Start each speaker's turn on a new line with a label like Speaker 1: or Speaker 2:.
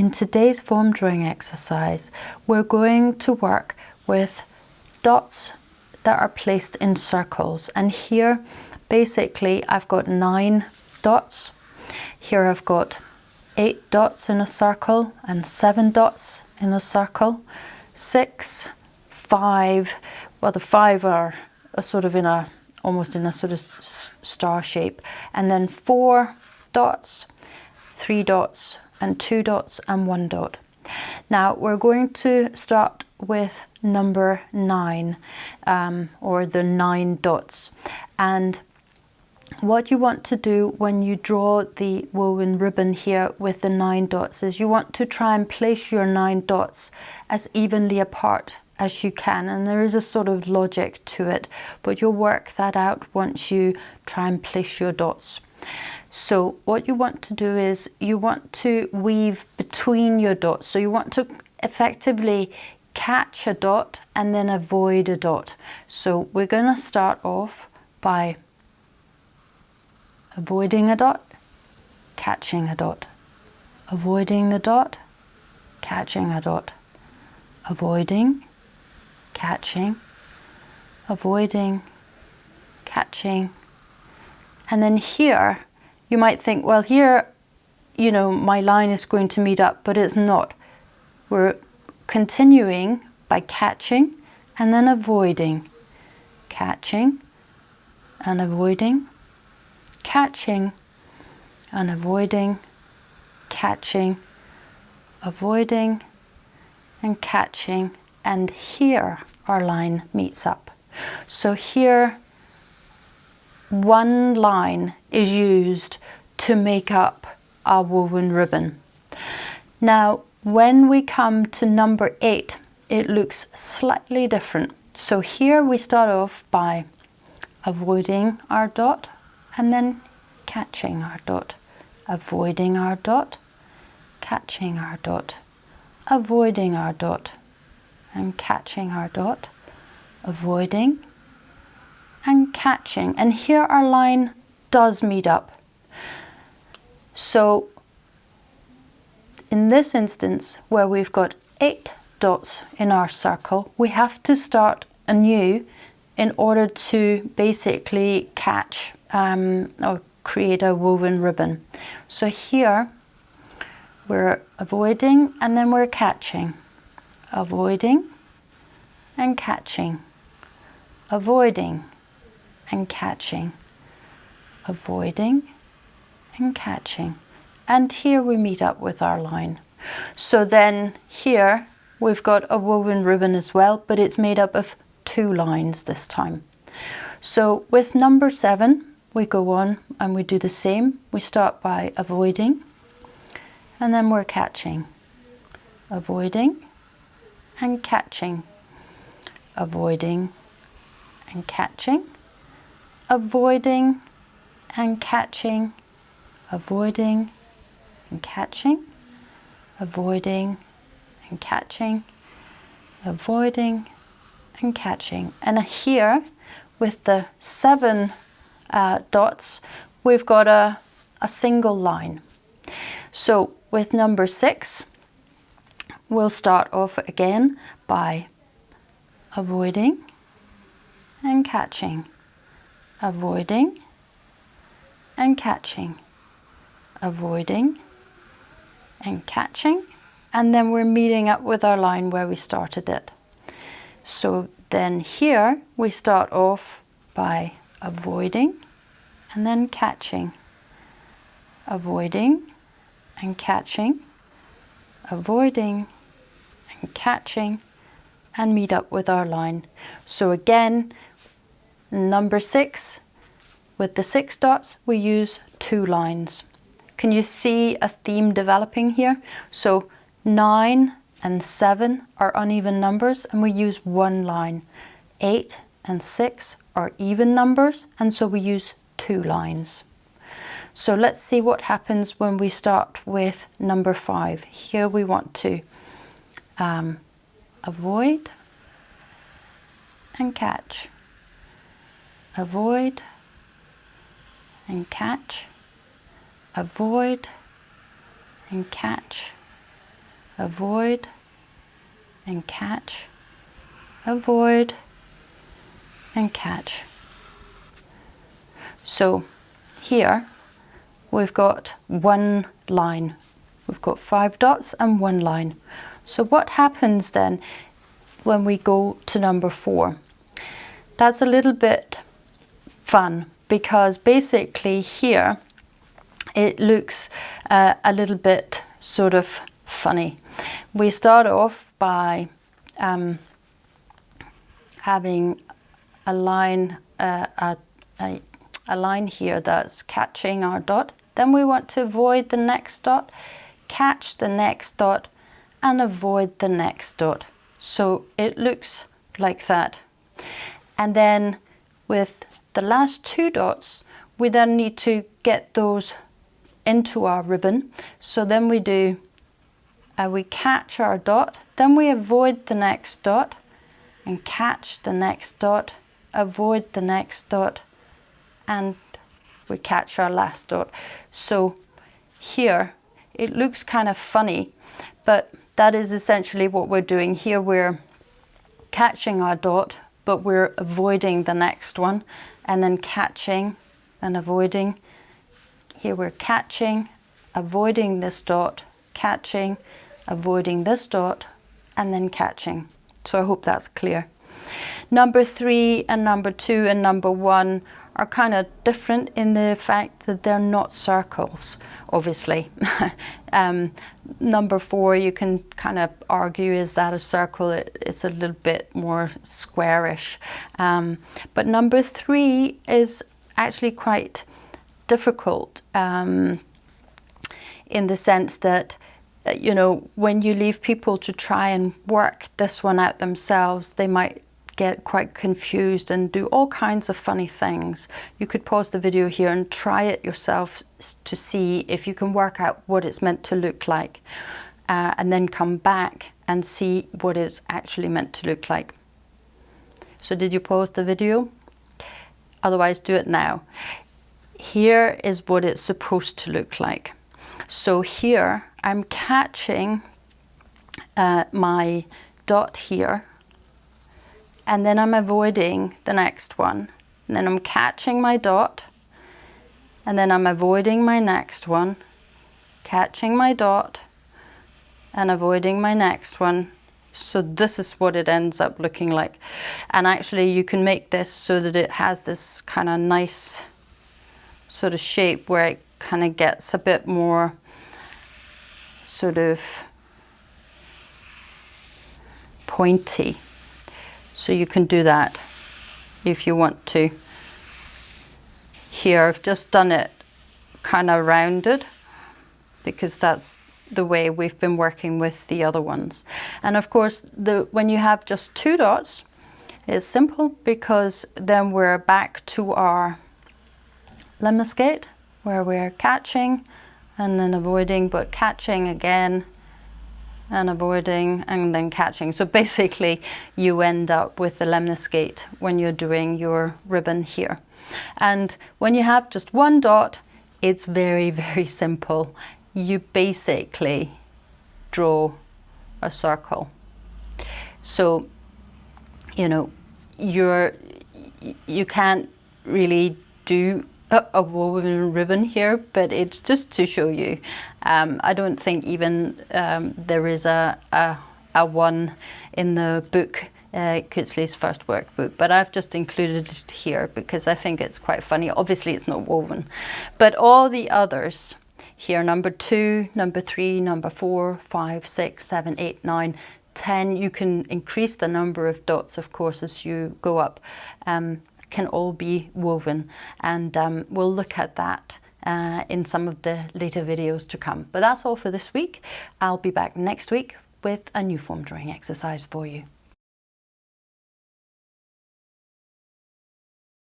Speaker 1: in today's form drawing exercise, we're going to work with dots that are placed in circles. And here, basically, I've got 9 dots. Here I've got 8 dots in a circle and 7 dots in a circle. 6, 5, well, the 5 are sort of almost in a sort of star shape. And then 4 dots, 3 dots, and 2 dots, and 1 dot. Now we're going to start with number 9, or the 9 dots. And what you want to do when you draw the woven ribbon here with the 9 dots is you want to try and place your 9 dots as evenly apart as you can, and there is a sort of logic to it, but you'll work that out once you try and place your dots. So what you want to do is you want to weave between your dots. So you want to effectively catch a dot and then avoid a dot. So we're going to start off by avoiding a dot, catching a dot, avoiding the dot, catching a dot, avoiding, catching, avoiding, catching. And then here you might think, well, here, you know, my line is going to meet up, but it's not. We're continuing by catching and then avoiding, catching and avoiding, catching and avoiding, catching, avoiding and catching, and here our line meets up. So here one line is used to make up our woven ribbon. Now when we come to number 8, it looks slightly different. So here we start off by avoiding our dot and then catching our dot, avoiding our dot, catching our dot, avoiding our dot and catching our dot, avoiding and catching, and here our line does meet up. So in this instance, where we've got 8 dots in our circle, we have to start anew in order to basically catch or create a woven ribbon. So here we're avoiding and then we're catching, avoiding and catching, avoiding and catching, avoiding and catching, and here we meet up with our line. So then here we've got a woven ribbon as well, but it's made up of 2 lines this time. So with number 7 we go on and we do the same. We start by avoiding and then we're catching, avoiding and catching, avoiding and catching, avoiding and catching, avoiding and catching, avoiding and catching, avoiding and catching. And here with the 7 dots we've got a single line. So with number 6 we'll start off again by avoiding and catching, avoiding and catching, avoiding and catching, and then we're meeting up with our line where we started it. So then here we start off by avoiding and then catching, avoiding and catching, avoiding and catching, and meet up with our line. So again, number 6, with the 6 dots we use 2 lines. Can you see a theme developing here? So 9 and 7 are uneven numbers and we use 1 line. 8 and 6 are even numbers, and so we use 2 lines. So let's see what happens when we start with number 5. Here we want to avoid and catch, avoid and catch, avoid and catch, avoid and catch, avoid and catch. So here we've got one line. We've got 5 dots and one line. So what happens then when we go to number 4? That's a little bit fun, because basically here it looks a little bit sort of funny. We start off by having a line, a line here that's catching our dot. Then we want to avoid the next dot, catch the next dot, and avoid the next dot. So it looks like that. And then with the last 2 dots, we then need to get those into our ribbon. So then we do, we catch our dot, then we avoid the next dot, and catch the next dot, avoid the next dot, and we catch our last dot. So here it looks kind of funny, but that is essentially what we're doing here. We're catching our dot, but we're avoiding the next one, and then catching and avoiding. Here we're catching, avoiding this dot, catching, avoiding this dot, and then catching. So I hope that's clear. Number 3 and number 2 and number 1 are kind of different in the fact that they're not circles, obviously. Number 4, you can kind of argue, is that a circle? It's a little bit more squarish. But number 3 is actually quite difficult in the sense that, you know, when you leave people to try and work this one out themselves, they might get quite confused and do all kinds of funny things. You could pause the video here and try it yourself to see if you can work out what it's meant to look like, and then come back and see what it's actually meant to look like. So did you pause the video? Otherwise, do it now. Here is what it's supposed to look like. So here I'm catching my dot here, and then I'm avoiding the next one, and then I'm catching my dot, and then I'm avoiding my next one, catching my dot, and avoiding my next one. So this is what it ends up looking like. And actually you can make this so that it has this kind of nice sort of shape where it kind of gets a bit more sort of pointy. So you can do that if you want to. Here I've just done it kind of rounded because that's the way we've been working with the other ones. And of course, when you have just 2 dots, it's simple, because then we're back to our lemniscate where we're catching and then avoiding, but catching again and avoiding and then catching. So basically you end up with the lemniscate when you're doing your ribbon here. And when you have just 1 dot, it's very, very simple. You basically draw a circle. So, you know, you can't really do a woven ribbon here, but it's just to show you. I don't think even there is a one in the book, Kutzley's first workbook, but I've just included it here because I think it's quite funny. Obviously it's not woven, but all the others here, number 2, number 3, number 4, 5, 6, 7, 8, 9, 10, you can increase the number of dots, of course, as you go up, can all be woven, and we'll look at that in some of the later videos to come. But that's all for this week. I'll be back next week with a new form drawing exercise for you.